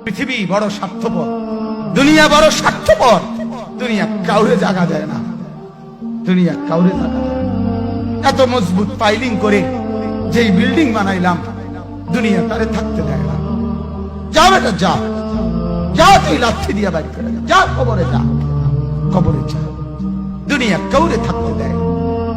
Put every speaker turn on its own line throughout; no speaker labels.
পৃথিবী বড় স্বার্থপর, দুনিয়া বড় স্বার্থপর। দুনিয়া কাউরে জায়গা দেয় না, দুনিয়া কাউরে জায়গা দেয় না। এত মজবুত পাইলিং করে যেই বিল্ডিং বানাইলাম, দুনিয়া তারে থাকতে দেয় না। যা বেটা যা, যা তুই লাথি দিয়া বাড়ি করে যা, কবরে যা, কবরে যা। দুনিয়া কাউরে থাকতে দেয়।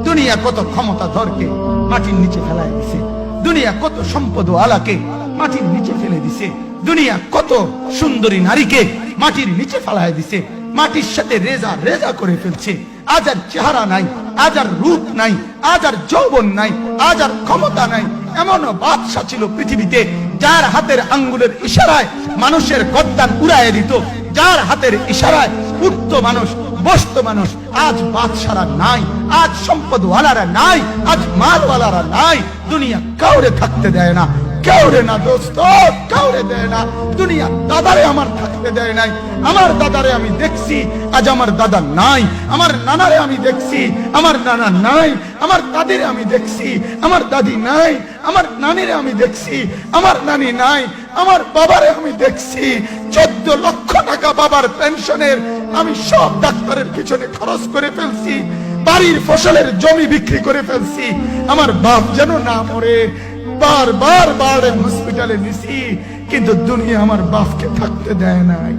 দুনিয়া কত ক্ষমতা ধরকে মাটির নিচে ফেলায় দিছে, দুনিয়া কত সম্পদ আলাকে মাটির নিচে ফেলে দিছে, দুনিয়া কত সুন্দরী নারীকে মাটির নিচে ফেলায় দিছে, মাটির সাথে রেজা রেজা করে ফেলছে। আজ আর চেহারা নাই, আজ আর রূপ নাই, আজ আর যৌবন নাই, আজ আর ক্ষমতা নাই। এমন বাদশা ছিল পৃথিবীতে যার হাতের আঙ্গুলের ইশারায় মানুষের গর্দান উড়াইয়ে দিত, যার হাতের ইশারায় উঠতো মানুষ, বসতো মানুষ। আজ বাদশারা নাই, আজ সম্পদওয়ালারা নাই, আজ মালওয়ালারা নাই। দুনিয়া কাউরে থাকতে দেয় না, কাউরে না দোস্ত, কাউরে দেয় না। দুনিয়া দাদারে আমার থাকতে দেয় নাই। আমার দাদারে আমি দেখছি, আজ আমার দাদা নাই। আমার নানারে আমি দেখছি, আমার নানা নাই। আমার দাদিরে আমি দেখছি, আমার দাদি নাই। আমার নানিরে আমি দেখছি, আমার নানি নাই। আমার বাবারে আমি দেখছি, 14 লক্ষ টাকা বাবার পেনশনের আমি সব ডাক্তারের পিছনে খরচ করে ফেলছি, বাড়ির ফসলের জমি বিক্রি করে ফেলছি। আমার বাপ যেন না মরে বারবার বারবার হসপিটালে নিছি, কিন্তু দুনিয়া আমার বাপকে থাকতে দেয় নাই।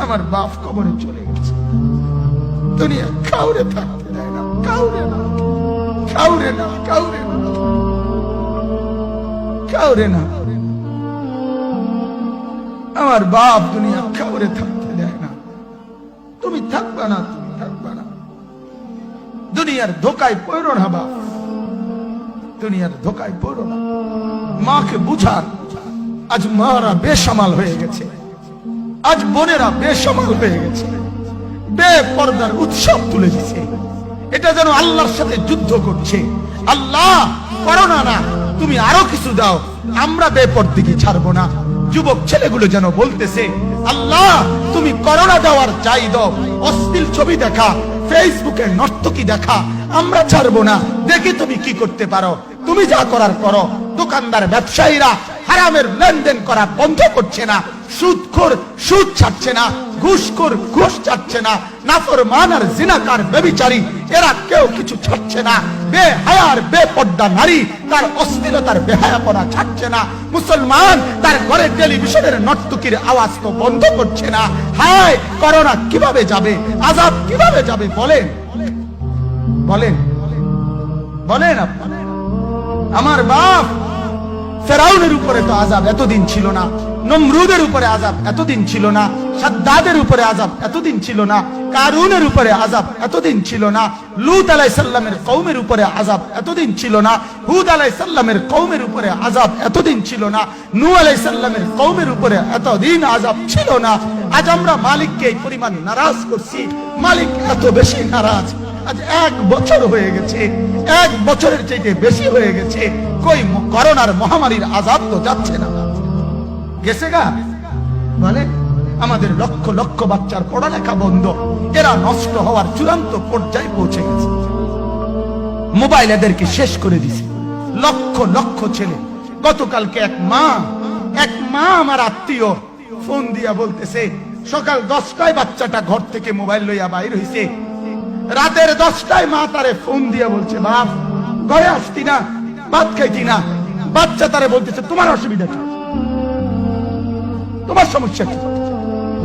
আমার বাপ কবরে চলে গেছে, দুনিয়া কাউরে থাকতে দেয় না, কাউরে না, কাউরে না, কাউরে না, কাউরে না। আমার বাপ দুনিয়া কাউরে থাকতে দেয় না। তুমি থাকবা না, তুমি থাকবা না। দুনিয়ার ধোকায় পড়ো না বাপ, দুনিয়ার ধোকায় পড়ো না। মাকে বুঝান, আজ মারা বেসামাল হয়ে গেছে, আজ বোনেরা বেসামাল হয়ে গেছে, বেপরদার উৎসব তুলে দিছে। এটা যেন আল্লাহর সাথে যুদ্ধ করছে। আল্লাহ করোনা না, তুমি আরো কিছু দাও, আমরা বেপরদিকে ছাড়বো না। যুবক ছেলেগুলো যেন বলতেছে, আল্লাহ তুমি করোনা দেওয়ার চাই দাও, অশ্লীল ছবি দেখা, ফেসবুকে নর্তকী দেখা, আমরা ছাড়বো না। দেখি তুমি কি করতে পারো, তুমি যা করার করো। দোকানদার ব্যবসায়ীরা হারামের লেনদেন করা বন্ধ করছে না, সুদখোর সুদ ছাড়ছে না, ঘুষখোর ঘুষ ছাড়ছে না, নাফরমান আর জিনাকার ব্যভিচারী এরা কেউ কিছু ছাড়ছে না। বেহায়ার বেপর্দা নারী তার অশ্লীলতার বেহায়াপনা ছাড়ছে না। মুসলমান তার ঘরে টেলিভিশনের নর্তকীর আওয়াজ তো বন্ধ করছে না। হায় করোনা কিভাবে যাবে, আযাব কিভাবে যাবে বলেন, বলেন, বলেন আপনি। আমার বাপ ফেরাউনের উপরে তো আযাব এতদিন ছিল না, নমরুদের উপরে আযাব এতদিন ছিল না, সাদ্দাদের উপরে আযাব এতদিন ছিল না, কারুনের উপরে আযাব এতদিন ছিল না, লূত আলাইহিস সালামের কওমের উপরে আযাব এতদিন ছিল না, হুদ আলাইহিস সালামের কওমের উপরে আযাব এতদিন ছিল না, নূহ আলাইহিস সালামের কওমের উপরে এতদিন আযাব ছিল না। আজ আমরা মালিককে এই পরিমাণ নারাজ করছি, মালিক এত বেশি নারাজ। আজ 1 বছর হয়ে গেছে, 1 বছরের চাইতে বেশি হয়ে গেছে, কই করোনার মহামারীর আযাব তো যাচ্ছে না, গেছে গা বলে। আমাদের লক্ষ লক্ষ বাচ্চার পড়ালেখা বন্ধ, এরা নষ্ট হওয়ার চূড়ান্ত পর্যায়ে পৌঁছে গেছে। মোবাইল এদেরকে শেষ করে দিছে, লক্ষ লক্ষ ছেলে। গতকালকে এক মা আমার আত্মীয় ফোন দিয়া বলতেছে, সকাল 10টায় বাচ্চাটা ঘর থেকে মোবাইল লইয়া বাইর হইছে, রাতের 10টায় মা তারে ফোন দিয়া বলছে, বাপ ঘরে আসতি না, ভাত খাইতি না। বাচ্চা তারে বলতেছে, তোমার অসুবিধা কি, তোমার সমস্যা কি?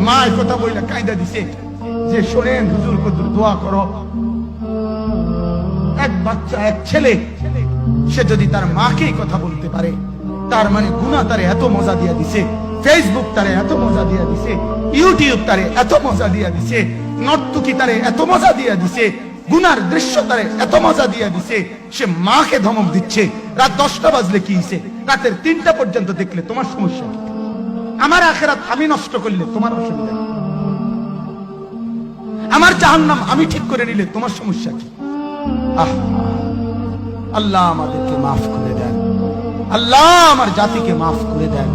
মা এই কথা বইলা কায়দা দিছে যে, শোনেন হুজুর কদুর দোয়া করো। এক বাচ্চা, এক ছেলে, সে যদি তার মাকে কথা বলতে পারে, তার মানে গুনাহ তারে এত মজা দিয়া দিছে, ফেসবুক তারে এত মজা দিয়া দিছে, ইউটিউব তারে এত মজা দিয়া দিছে, নর্তকী তারে এত মজা দিয়া দিছে, গুনার দৃশ্য তারে এত মজা দিয়া দিছে, সে মাকে ধমক দিচ্ছে। রাত 10টা বাজলে কি হইছে, রাতের 3টা পর্যন্ত দেখলে তোমার সমস্যা কি? আমার আখিরাত আমি নষ্ট করলে তোমার অসুবিধা কি? আমার জাহান্নাম আমি ঠিক করে নিলে তোমার সমস্যা কি? আল্লাহ আমাদেরকে মাফ করে দেন, আল্লাহ আমার জাতিকে মাফ করে দেন।